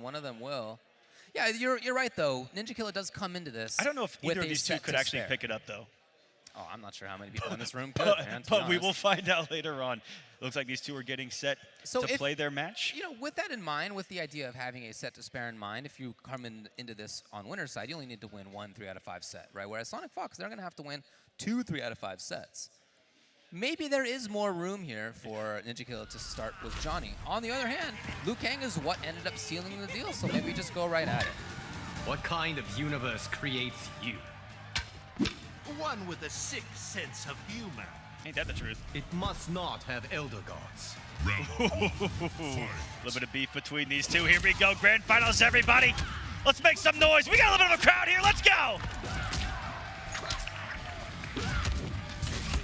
and one of them will. Yeah, you're right, though. NinjaKilla does come into this. I don't know if either of these two could actually pick it up, though. Oh, I'm not sure how many people in this room could, man, but we will find out later on. Looks like these two are getting set to play their match. You know, with that in mind, with the idea of having a set to spare in mind, if you come into this on winner's side, you only need to win 1 3 out of 5 set, right? Whereas SonicFox, they're going to have to win 2 3 out of 5 sets. Maybe there is more room here for NinjaKilla to start with Johnny. On the other hand, Kang is what ended up sealing the deal, so maybe just go right at it. What kind of universe creates you? One with a sick sense of humor. Ain't that the truth? It must not have elder gods. A little bit of beef between these two. Here we go, grand finals, everybody. Let's make some noise. We got a little bit of a crowd here. Let's go.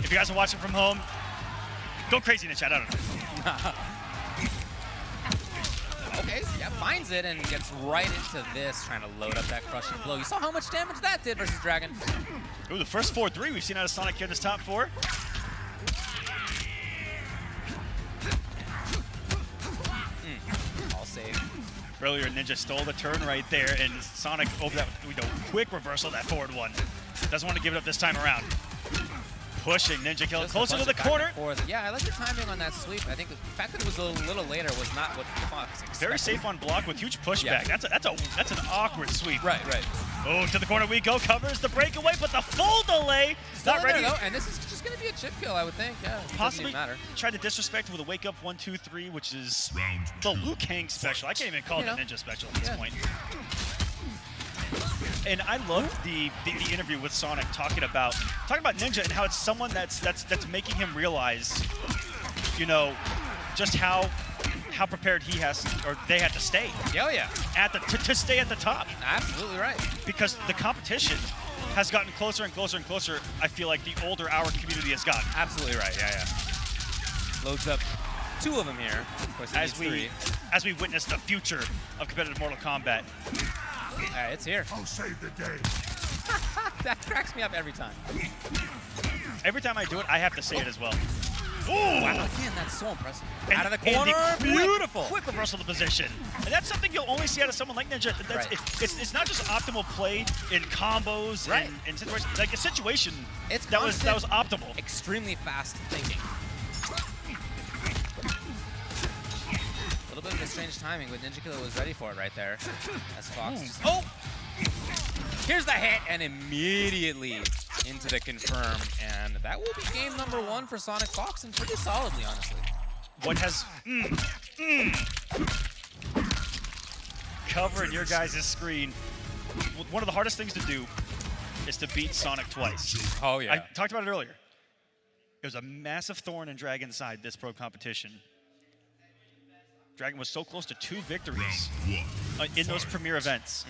If you guys are watching from home, go crazy in the chat. I don't know. Okay, yeah, finds it and gets right into this, trying to load up that crushing blow. You saw how much damage that did versus Dragon. Ooh, the first 4-3 we've seen out of Sonic in his top 4. All safe. Earlier, Ninja stole the turn right there, and Sonic over that quick reversal, that forward one. Doesn't want to give it up this time around. Pushing NinjaKilla closer to the corner. Yeah, I like the timing on that sweep. I think the fact that it was a little later was not what Fox expected. Very safe on block with huge pushback. Yeah. That's an awkward sweep. Right. Oh, to the corner we go. Covers the breakaway, but the full delay. Still Not ready. There, though, and this is just going to be a chip kill, I would think. Yeah, possibly matter. Tried to disrespect with a wake up 1-2-3, which is the Kang special. I can't even call it a Ninja special at this point. And I love the interview with Sonic talking about Ninja and how it's someone that's making him realize, you know, just how prepared he has or they had to stay. Oh yeah. To stay at the top. Absolutely right. Because the competition has gotten closer and closer and closer. I feel like the older our community has gotten. Absolutely right. Yeah. Loads up 2 of them here. Of course, as we witness the future of competitive Mortal Kombat. It's here. I'll save the day. That cracks me up every time. Every time I do it, I have to say it as well. Ooh! Wow, again, that's so impressive. Out of the corner, beautiful. Quick reversal of the position. And that's something you'll only see out of someone like Ninja. It's not just optimal play in combos and situations. Like a situation that was optimal. Extremely fast thinking. A little bit of a strange timing, but NinjaKilla was ready for it right there. As Fox just, here's the hit, and immediately into the confirm, and that will be game number 1 for SonicFox, and pretty solidly, honestly. What has covering your guys' screen? One of the hardest things to do is to beat Sonic twice. Oh yeah. I talked about it earlier. It was a massive thorn in Dragon's side this pro competition. Dragon was so close to 2 victories in those premier events.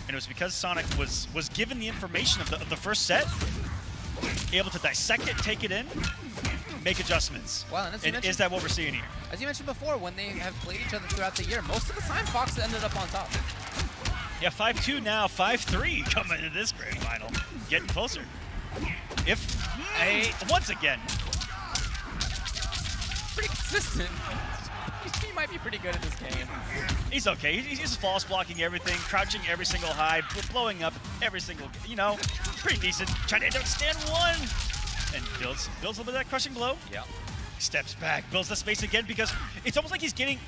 And it was because Sonic was given the information of the first set, able to dissect it, take it in, make adjustments. Well, and is that what we're seeing here? As you mentioned before, when they have played each other throughout the year, most of the time Fox ended up on top. Yeah, 5-2 now, 5-3 coming into this grand final. Getting closer. Once again. Pretty consistent. He might be pretty good at this game. He's okay. He's just false blocking everything, crouching every single high, blowing up every single, pretty decent. Trying to stand one. And builds a little bit of that crushing blow. Yeah. Steps back, builds the space again because it's almost like he's getting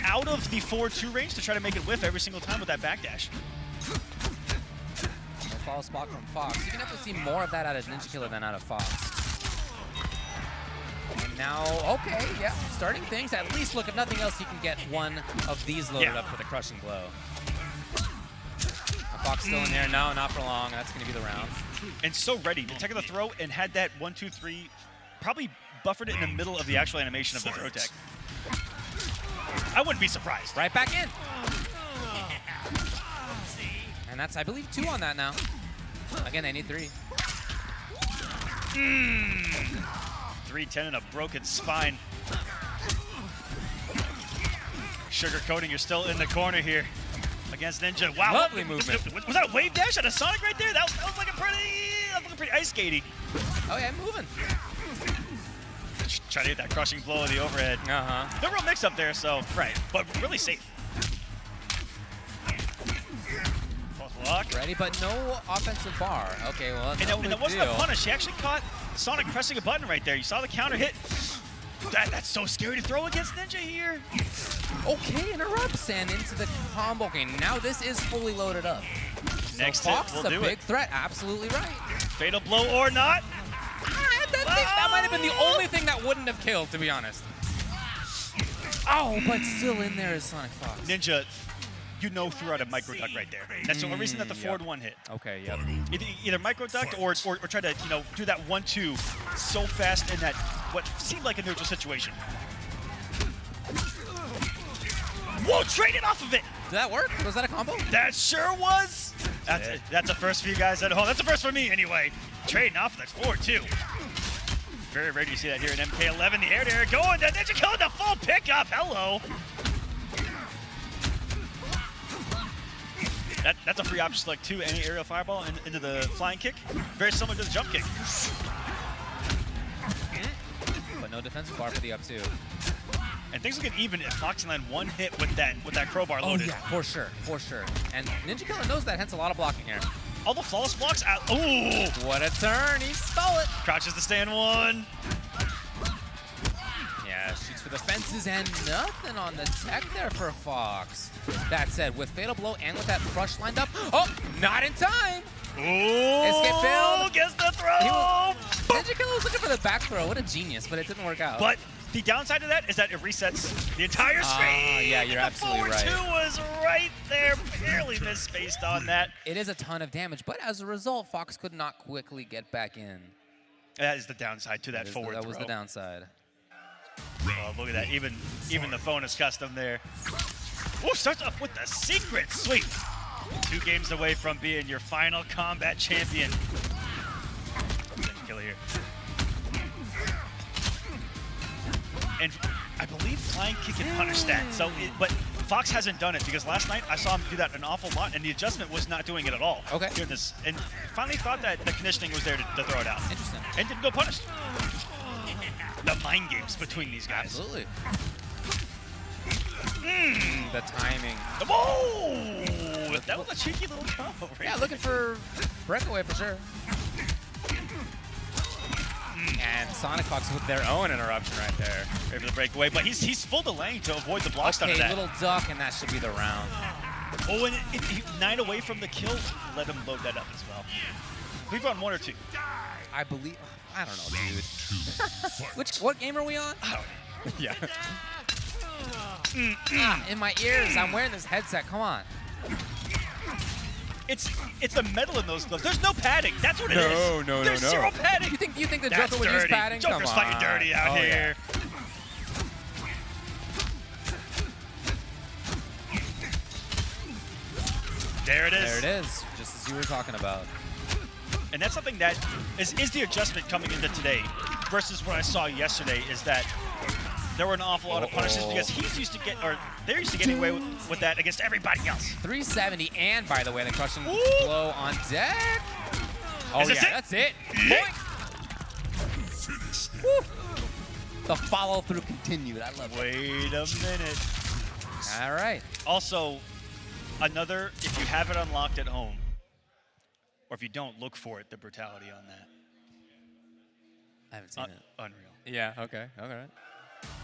out of the 4-2 range to try to make it whiff every single time with that backdash. False block from Fox. You can definitely see more of that out of NinjaKilla than out of Fox. And now, okay, yeah, starting things. At least, look, if nothing else, he can get one of these loaded up for the crushing blow. Fox still in there. No, not for long. That's going to be the round. And so ready. The tech of the throw and had that 1-2-3, probably buffered it in the middle of the actual animation of the throw tech. I wouldn't be surprised. Right back in. And that's, I believe, 2 on that now. Again, they need 3. 310 and a broken spine. Sugarcoating, you're still in the corner here against Ninja. Wow. Lovely movement. Was that a wave dash out of Sonic right there? That was looking pretty ice skatey. Oh yeah, moving. Trying to hit that crushing blow of the overhead. Uh-huh. No real mix up there, so. Right. But really safe. Ready, but no offensive bar. Okay, well, And that wasn't a punish. He actually caught Sonic pressing a button right there. You saw the counter hit. That's so scary to throw against Ninja here. Okay, interrupts and into the combo. Okay, now this is fully loaded up. Next so Fox hit will is a do big it. threat. Absolutely right. Fatal blow or not. That might have been the only thing that wouldn't have killed, to be honest. Oh, but still in there is SonicFox. Ninja, you know, threw out a micro duck right there. That's the only reason that the forward one hit. Okay, yep. Either micro ducked or try to do that 1-2 so fast in that what seemed like a neutral situation. Whoa, traded off of it. Did that work? Was that a combo? That sure was. That's a first for you guys at home. That's a first for me anyway. Trading off that forward too. Very rare to see that here in MK11. The air going. The NinjaKilla the full pickup. Hello. That's a free option select too. Any aerial fireball into the flying kick. Very similar to the jump kick. But no defensive bar for the up two. And things will get even if Fox can land one hit with that crowbar loaded. Oh yeah, for sure, for sure. And NinjaKilla knows that, hence a lot of blocking here. All the flawless blocks out. Ooh! What a turn, he stole it. Crouches to stay in one. Yeah, shoots for the fences and nothing on the tech there for Fox. That said, with Fatal Blow and with that crush lined up, oh, not in time. Ooh! Escape failed. Gets the throw. NinjaKilla was looking for the back throw. What a genius, but it didn't work out. But the downside of that is that it resets the entire screen. Yeah, you're absolutely right. The forward 2 was right there, barely misspaced on that. It is a ton of damage, but as a result, Fox could not quickly get back in. That is the downside to that forward throw. That was the downside. Oh, look at that. Even the phone is custom there. Oh, starts off with the secret sweep. 2 games away from being your final combat champion. NinjaKilla here. And I believe flying kick can punish that. But Fox hasn't done it because last night I saw him do that an awful lot, and the adjustment was not doing it at all. Okay. Goodness. And finally thought that the conditioning was there to throw it out. Interesting. And didn't go punished. The mind games between these guys. Absolutely. The timing. Whoa! That was a cheeky little combo. Right? Yeah, looking for breakaway for sure. And SonicFox with their own interruption right there. Ready for the breakaway, but he's full delaying to avoid the blocks out of that. Okay, little duck, and that should be the round. Oh, and he 9 away from the kill. Let him load that up as well. We've run 1 or 2. I believe. I don't know, dude. What game are we on? Yeah. In my ears. I'm wearing this headset. Come on. It's the metal in those gloves. There's no padding. That's what it is. No. There's zero padding. You think the That's Joker would use dirty. padding? Joker's Come on. fighting dirty out here. Yeah. There it is. There it is, just as you were talking about. And that's something that is the adjustment coming into today versus what I saw yesterday is that there were an awful lot of punishes because they're used to getting away with that against everybody else. 370, and by the way, the crushing blow on deck. Oh Is this yeah, it? that's it. Yeah. Woo. The follow-through continued. I love it. Wait a minute. All right. Also, if you have it unlocked at home, or if you don't, look for it, the brutality on that. I haven't seen it. Unreal. Yeah, okay. All right.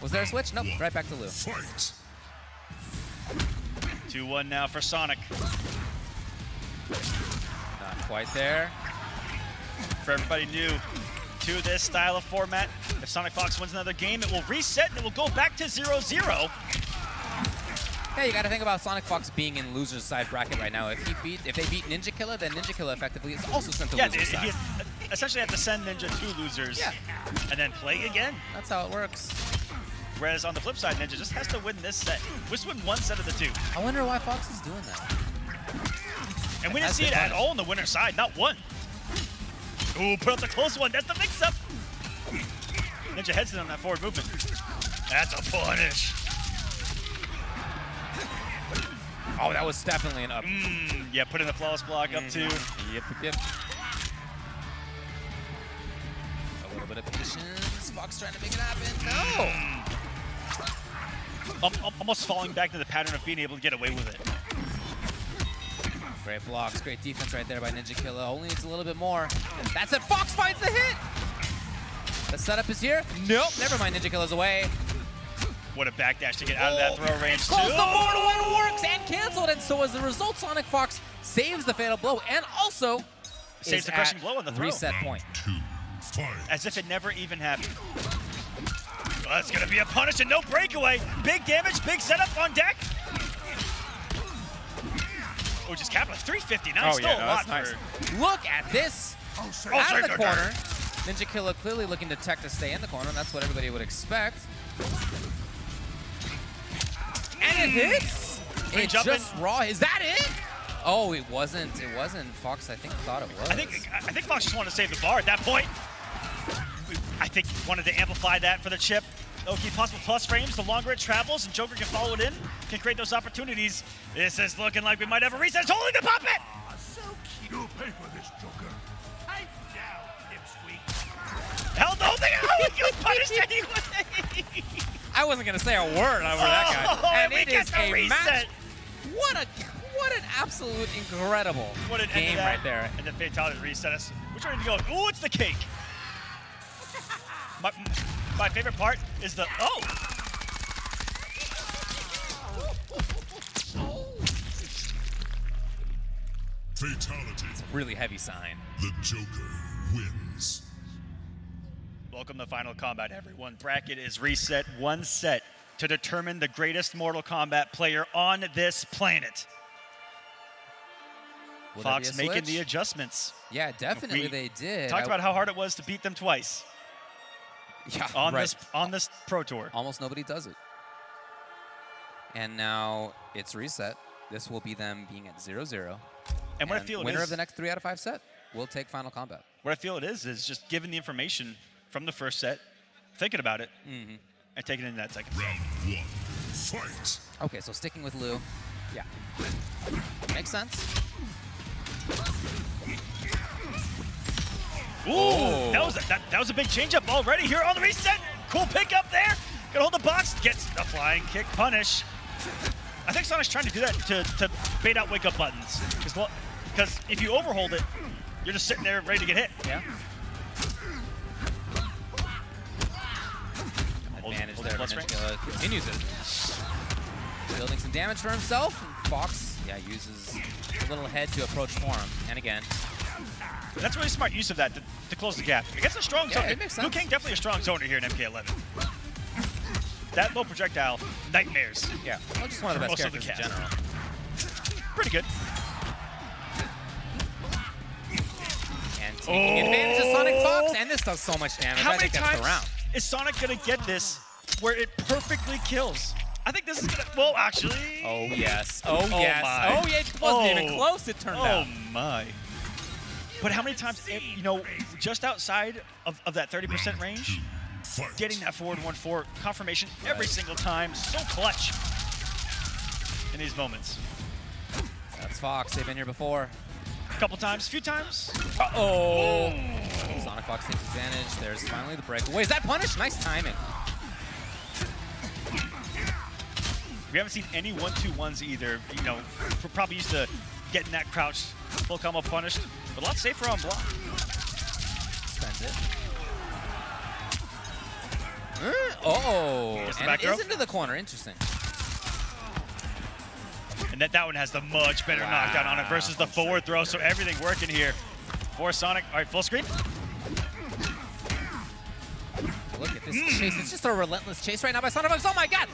Was there a switch? Nope, right back to Lou. 2-1 now for Sonic. Not quite there. For everybody new to this style of format, if SonicFox wins another game, it will reset and it will go back to 0-0. Yeah, you got to think about SonicFox being in loser's side bracket right now. If they beat NinjaKilla, then NinjaKilla effectively is also sent to loser's side. He essentially have to send Ninja to losers and then play again. That's how it works. Whereas on the flip side, Ninja just has to win this set. Just win 1 set of the 2. I wonder why Fox is doing that. And we didn't see it at all on the winner's side, not one. Ooh, put up the close one. That's the mix-up. Ninja heads in on that forward movement. That's a punish. Oh, that was definitely an up. Yeah, put in the flawless block up too. Yep. A little bit of patience. Fox trying to make it happen. No! Almost falling back to the pattern of being able to get away with it. Great blocks, great defense right there by NinjaKilla. Only needs a little bit more. That's it. Fox finds the hit. The setup is here. Nope. Never mind. NinjaKilla's away. What a backdash to get out of that throw range, too. Close the 4-1 works and canceled. And so as a result, SonicFox saves the fatal blow and also saves the crushing blow on the throw. Reset point. As if it never even happened. Well, that's going to be a punish and no breakaway. Big damage, big setup on deck. Oh, just capped with 359. Still a lot nice. for... Look at this. Out of the corner. NinjaKilla clearly looking to tech to stay in the corner, and that's what everybody would expect. And it hits. It just raw. Is that it? Oh, it wasn't. It wasn't. Fox, I think, thought it was. I think Fox just wanted to save the bar at that point. I think he wanted to amplify that for the chip. Okay, possible plus frames. The longer it travels and Joker can follow it in, can create those opportunities. This is looking like we might have a reset. It's holding the puppet! So cute. You'll pay for this, Joker. Pipe down, dipsqueak. Hell no, you punished anyway! I wasn't going to say a word over that guy. And it is a match. What an absolute incredible game right there. And the fatality reset us. We're trying to go, ooh, it's the cake. My favorite part is the, oh! Fatality. It's a really heavy sign. The Joker wins. Welcome to Final Kombat, everyone. Bracket is reset, one set to determine the greatest Mortal Kombat player on this planet. Will Fox making the adjustments. Yeah, definitely they did. Talked about how hard it was to beat them twice. Yeah, on this Pro Tour. Almost nobody does it. And now it's reset. This will be them being at 0-0. And what I feel winner of the next 3 out of 5 set will take Final Kombat. What I feel it is just given the information from the first set, thinking about it, and taking it in that second. Round 1, fight. Okay, so sticking with Liu. Yeah. Makes sense. Ooh, that was a big changeup already here on the reset. Cool pickup there. Gonna hold the box, gets the flying kick punish. I think Sonic's trying to do that to bait out wake-up buttons. Because if you overhold it, you're just sitting there ready to get hit. Yeah. Advantage there. NinjaKilla continues it. Building some damage for himself. And Fox, yeah, uses a little head to approach for him. And again. That's really smart use of that to close the gap. Against a strong zone. It makes sense. Kang definitely a strong zoner here in MK11. That low projectile, nightmares. Yeah, well, just one of the best characters in general. Pretty good. And taking advantage of SonicFox, and this does so much damage. How I think many that's the round. times is Sonic gonna get this where it perfectly kills? I think this is gonna, well, actually. Oh, yes. Oh, yes. My. Oh, yeah, it wasn't even close, it turned out. Oh, my. But how many times, you know, just outside of that 30% range, getting that forward 1-4 confirmation every single time, so clutch in these moments. That's Fox, they've been here before. A couple times, a few times. Uh-oh. SonicFox takes advantage. There's finally the breakaway. Is that punish? Nice timing. We haven't seen any 1-2-1s either. You know, we're probably used to getting that crouch full combo punished, but a lot safer on block. Spends it. Oh, and it is into the corner. Interesting. And that one has the much better knockdown on it versus the forward throw, so everything working here for Sonic. All right, full screen. Look at this chase. It's just a relentless chase right now by SonicFox. Oh my God!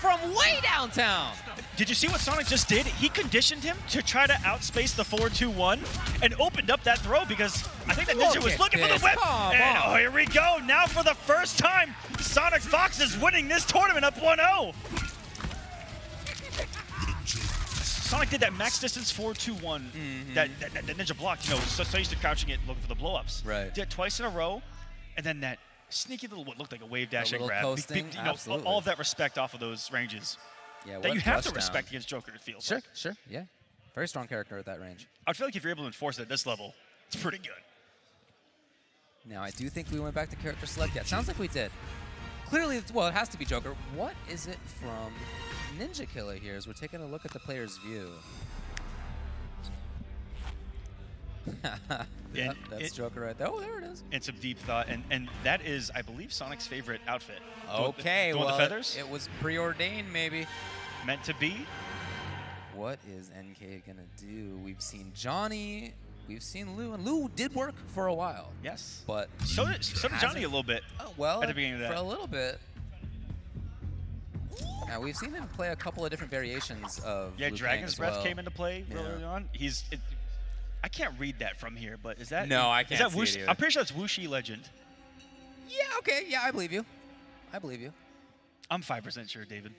From way downtown! Did you see what Sonic just did? He conditioned him to try to outspace the 4-2-1 and opened up that throw because I think that Ninja was looking for the whip. And oh, here we go. Now for the first time, SonicFox is winning this tournament up 1-0. Sonic did that max distance 4-2-1 that Ninja blocked, you know, so used to crouching it looking for the blow-ups. Right. Did it twice in a row, and then that sneaky little, what looked like a wave dash and grab. Coasting, you know, all of that respect off of those ranges. Yeah, that you have to respect against Joker, it feels like. Sure, yeah. Very strong character at that range. I feel like if you're able to enforce it at this level, it's pretty good. Now, I do think we went back to character select. Yeah, it sounds like we did. Clearly, well, it has to be Joker. What is it from NinjaKilla here as we're taking a look at the player's view? Yep, that's Joker right there. Oh, there it is. And some deep thought, and that is, I believe, Sonic's favorite outfit. Okay, well, well, the feathers? it was preordained, maybe. Meant to be. What is NK gonna do? We've seen Johnny, we've seen Lou, and Lou did work for a while. Yes. But So did Johnny a little bit. Well, at the beginning of that. for a little bit. Now we've seen him play a couple of different variations of Liu Kang Dragon's as Breath well. came into play early on. I can't read that from here, but is that? No, I can't Is that see it Wuxi? either. I'm pretty sure that's Wuxi Legend. Yeah. Okay. Yeah, I believe you. I believe you. I'm 5% sure, David.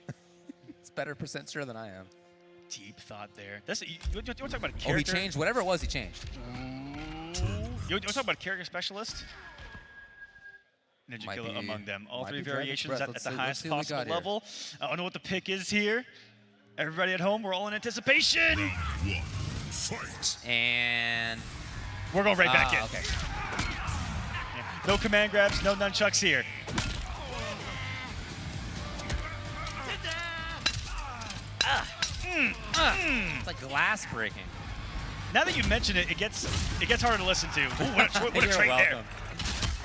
It's better percent sure than I am. Deep thought there. You want to talk about a character? Oh, he changed. Whatever it was, he changed. You want to talk about a character specialist? NinjaKilla among them. All might three be Dragon's variations Breath. at Let's the see highest what we possible got here. level. I don't know what the pick is here. Everybody at home, we're all in anticipation. Round one. Fight. And We're going right back in. Okay. No command grabs, no nunchucks here. It's like glass breaking. Now that you mention it, it gets harder to listen to. Ooh, what a You're trade there. welcome.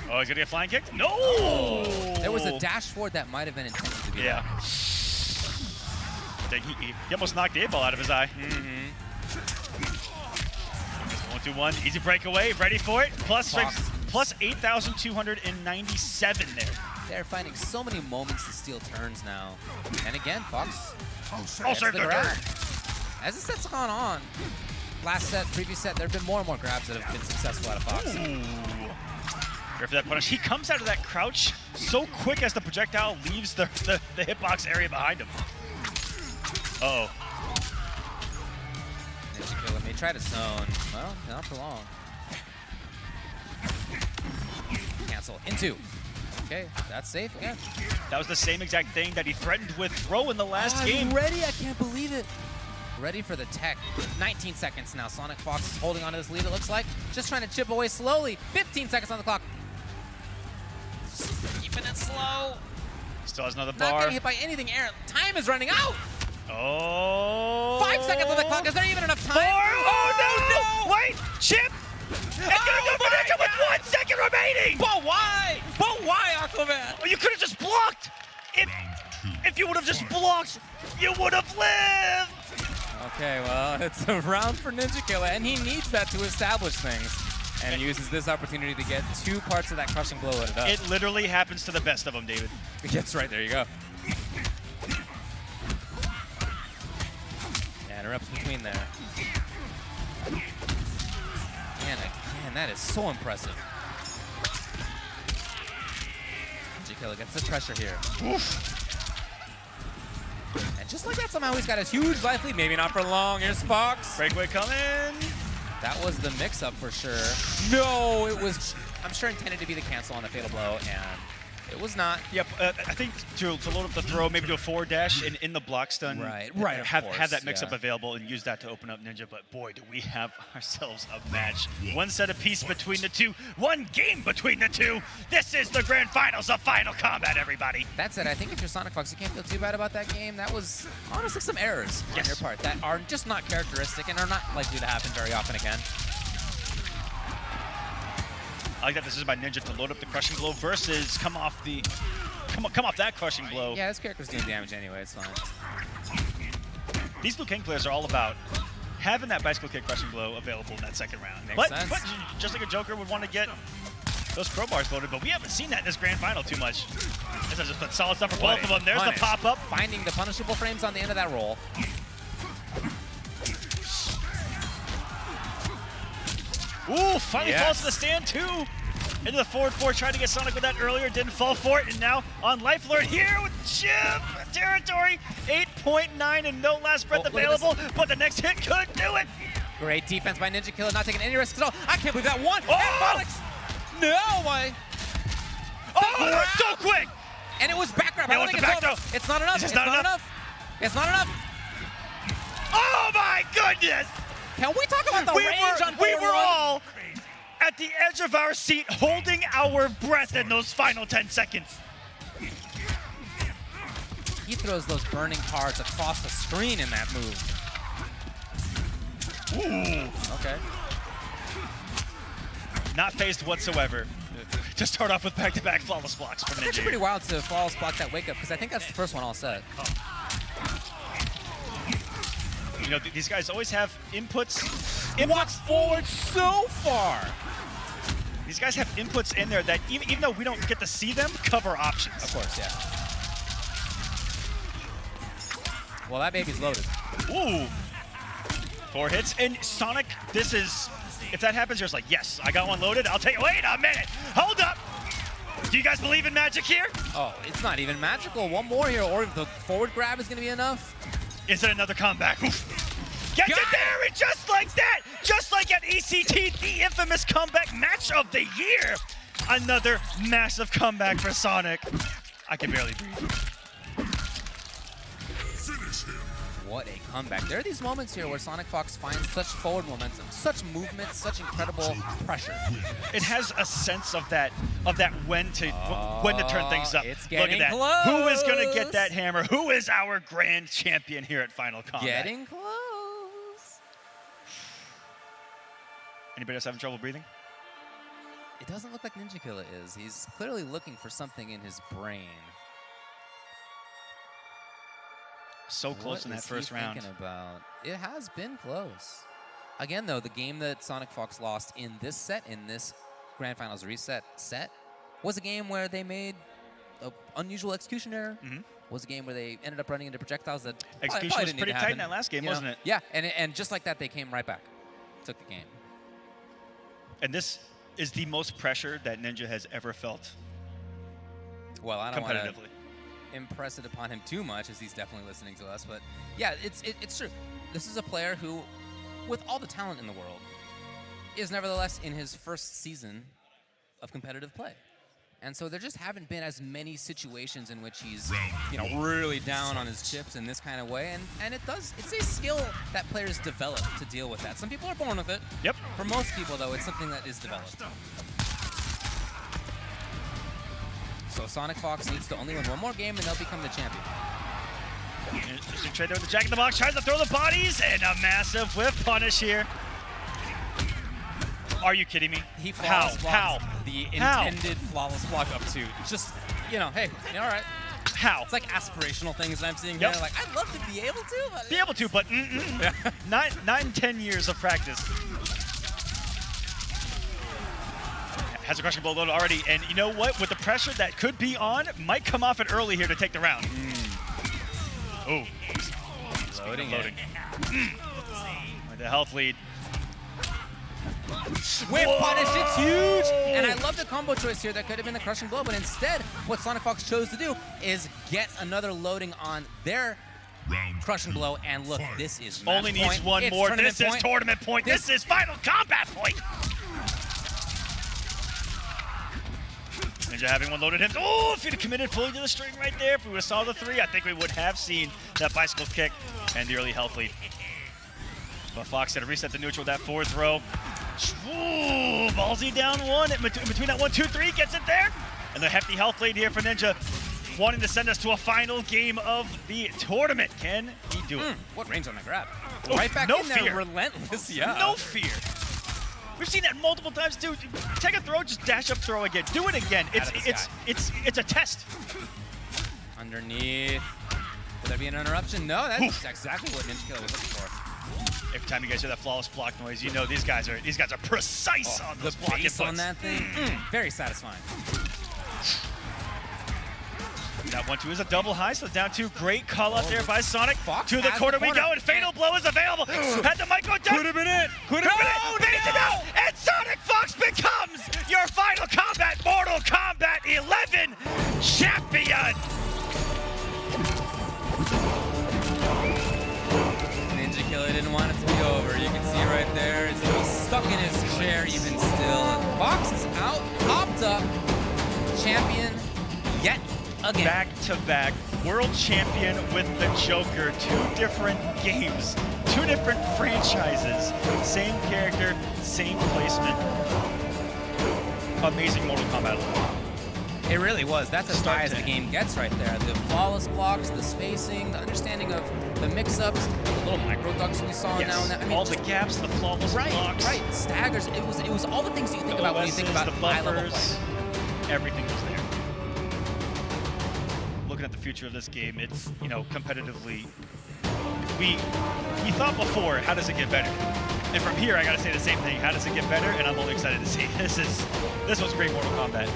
Oh, he's gonna get flying kicked? No! There was a dash forward that might have been intended to be. Yeah. Dang, he almost knocked the 8-ball out of his eye. 1-2-1, easy breakaway, ready for it. Plus 8,297 there. They're finding so many moments to steal turns now. And again, Fox I'll serve the grab. dirt. As the set's gone on, last set, previous set, there have been more and more grabs that have been successful out of Fox. Ooh. Ready for that punish. He comes out of that crouch so quick as the projectile leaves the hitbox area behind him. Uh-oh. NinjaKilla may try to zone. Well, not for long. Cancel. Into. Okay, that's safe again. That was the same exact thing that he threatened with throw in the last game. I'm ready. I can't believe it. Ready for the tech. 19 seconds now. SonicFox is holding on to this lead, it looks like. Just trying to chip away slowly. 15 seconds on the clock. Keeping it slow. Still has another Not bar. getting hit by anything. Aaron, time is running out. Oh. 5 seconds on the clock. Is there even enough time? 4. Oh, no. Wait. Chip. It's going to go for Ninja with 1 second remaining. But why? But why, Aquaman? Oh, you could have just blocked. If you would have just blocked, you would have lived. Okay, well, it's a round for NinjaKilla, and he needs that to establish things. And he uses this opportunity to get 2 parts of that crushing blow loaded up. It literally happens to the best of them, David. That's right, there you go. Yeah, interrupts between there. And again, that is so impressive. NinjaKilla gets the pressure here. Oof. And just like that, somehow he's got a huge life lead. Maybe not for long. Here's Fox. Breakaway coming. That was the mix-up for sure. No, it was, I'm sure, intended to be the cancel on the fatal blow, and it was not. Yep, I think to load up the throw, maybe do a forward dash in the block stun. Right, Have that mix-up available and use that to open up Ninja. But boy, do we have ourselves a match. 1 set apiece between the two. 1 game between the two. This is the grand finals of Final Combat, everybody. That said, I think if you're SonicFox, you can't feel too bad about that game. That was honestly some errors on your part that are just not characteristic and are not likely to happen very often again. I like that this is by Ninja to load up the crushing blow versus come off that crushing blow. Yeah, this character's doing damage anyway. It's fine. These Liu Kang players are all about having that bicycle kick crushing blow available in that second round. Makes sense. But just like a Joker would want to get those crowbars loaded, but we haven't seen that in this grand final too much. This has just been solid stuff for both of them. There's the pop-up. Finding the punishable frames on the end of that roll. Ooh, finally falls to the stand too. Into the forward 4, tried to get Sonic with that earlier, didn't fall for it, and now on life alert here with Chip territory. 8.9 and no last breath available, but the next hit could do it. Great defense by NinjaKilla, not taking any risks at all. I can't believe that one. Oh! No, why? Oh, that's so quick. And it was back grab. Yeah, I don't it was think the back it's It's not enough. It's It's not not enough. enough. It's not enough. Oh my goodness. Can we talk about the range on we forward were one? all at the edge of our seat, holding our breath in those final 10 seconds. He throws those burning cards across the screen in that move. Ooh. Okay. Not phased whatsoever to start off with back-to-back flawless blocks from It's Ninja. actually pretty wild to flawless block that wake up because I think that's the first one all set. You know, these guys always have inputs. Walks forward so far. These guys have inputs in there that even though we don't get to see them, cover options. Of course, yeah. Well, that baby's loaded. Ooh. 4 hits. And Sonic, this is, if that happens, you're just like, yes, I got one loaded. I'll take, wait a minute. Hold up. Do you guys believe in magic here? Oh, it's not even magical. One more here, or the forward grab is going to be enough. Is it another comeback? Oof. Gets it there, and just like that, just like at ECT, the infamous comeback match of the year. Another massive comeback for Sonic. I can barely breathe. Finish him. What a comeback. There are these moments here where SonicFox finds such forward momentum, such movement, such incredible pressure. It has a sense of that when to turn things up. It's Look at getting that. close. Who is gonna get that hammer? Who is our grand champion here at Final Combat? Getting close. Anybody else having trouble breathing? It doesn't look like NinjaKilla is. He's clearly looking for something in his brain. So close in that first round. Thinking about? It has been close. Again, though, the game that SonicFox lost in this Grand Finals reset set was a game where they made an unusual execution error. Was a game where they ended up running into projectiles that Execution probably was didn't pretty need to tight in happen, that last game, you know? wasn't it? Yeah, and just like that, they came right back. Took the game. And this is the most pressure that Ninja has ever felt Well, I don't want to competitively. impress it upon him too much, as he's definitely listening to us. But yeah, it's true. This is a player who, with all the talent in the world, is nevertheless in his first season of competitive play. And so there just haven't been as many situations in which he's, really down on his chips in this kind of way. And it's a skill that players develop to deal with that. Some people are born with it. Yep. For most people, though, it's something that is developed. So SonicFox needs to only win one more game and they'll become the champion. Interesting trade there with the Jack in the Box. Tries to throw the bodies and a massive whiff punish here. Are you kidding me? He flawless How? blocks the How? intended flawless block up to. Just, hey, all right. How? It's like aspirational things that I'm seeing Yep. here. Like, I'd love to be able to, but... Be able to, but not in 10 years of practice. Has a crushing blow loaded already, and you know what? With the pressure that could be on, might come off it early here to take the round. Oh, Loading. With the health lead. Whip punish, it's huge! And I love the combo choice here. That could have been the crushing blow, but instead, what SonicFox chose to do is get another loading on their Round crushing two. blow. And look, Fight. this is match Only needs point. one It's more. tournament This is point. tournament point. This is Final Combat point. Ninja having one loaded him. Oh, if he'd have committed fully to the string right there, if we would have saw the 3, I think we would have seen that bicycle kick and the early health lead. But Fox had to reset the neutral with that forward throw. Ooh, ballsy down 1. In between that 1, 2, 3, gets it there. And the hefty health lead here for Ninja, wanting to send us to a final game of the tournament. Can he do it? What range on the grab? Oh, Right back no in there, fear. relentless, yeah. No fear. We've seen that multiple times, dude. Take a throw, just dash up, throw again. Do it again. Out of the sky. It's a test. Underneath. Will there be an interruption? No, that's exactly what NinjaKilla was looking for. Every time you guys hear that flawless block noise, you know these guys are precise on The those block base inputs. on that thing, very satisfying. That 1-2 is a double high, so down 2. Great call out there by Sonic. Fox To the has corner the we corner. go, and Fatal Blow is available. Had the mic go down. Could have been it. Could have been it. Fades it out, and SonicFox becomes your Final Combat Mortal Kombat 11 champion. NinjaKilla didn't want it to be over. You can see right there, as he was stuck in his chair even still. Fox is out, popped up, champion yet again. Back-to-back world champion with the Joker. 2 different games, 2 different franchises. Same character, same placement. Amazing Mortal Kombat 11. It really was. That's as Start high as to the game gets right there. The flawless blocks, the spacing, the understanding of the mix-ups, the little micro ducks we saw now and then. I mean, all the gaps, the flawless blocks. Right, staggers. It was all the things that you think about when you think about the high-level buffers, play. everything was there. Looking at the future of this game, it's, you know, competitively, we thought before, how does it get better? And from here, I gotta say the same thing. How does it get better? And I'm only excited to see. This was great Mortal Kombat.